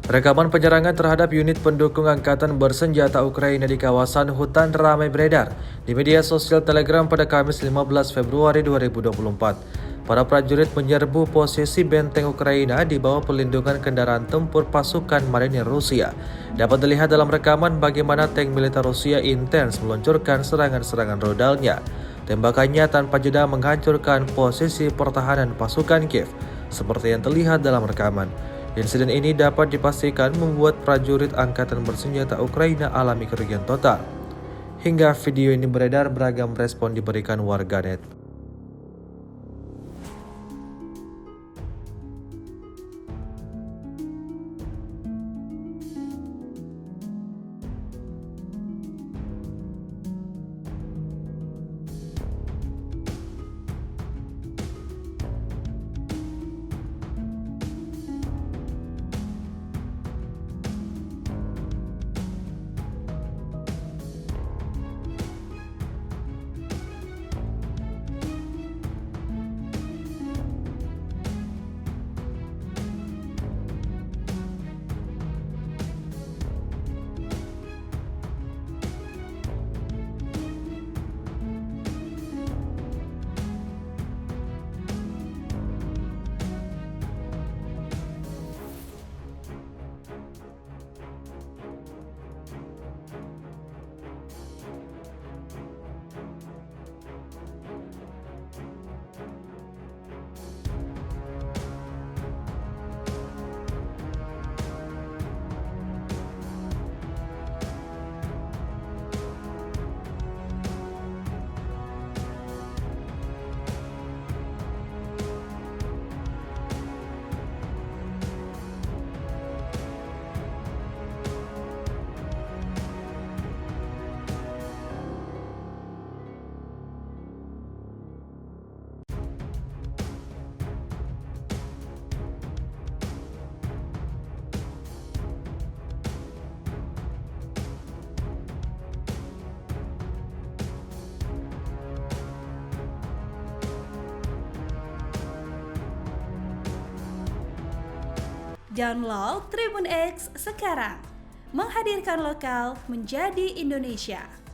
Rekaman penyerangan terhadap unit pendukung angkatan bersenjata Ukraina di kawasan hutan ramai beredar di media sosial Telegram pada Kamis 15 Februari 2024. Para prajurit menyerbu posisi benteng Ukraina di bawah perlindungan kendaraan tempur pasukan marinir Rusia. Dapat dilihat dalam rekaman bagaimana tank militer Rusia intens meluncurkan serangan-serangan rodalnya. Tembakannya tanpa jeda menghancurkan posisi pertahanan pasukan Kiev, seperti yang terlihat dalam rekaman. Insiden ini dapat dipastikan membuat prajurit angkatan bersenjata Ukraina alami kerugian total. Hingga video ini beredar, beragam respon diberikan warganet. Download Tribun X sekarang, menghadirkan lokal menjadi Indonesia.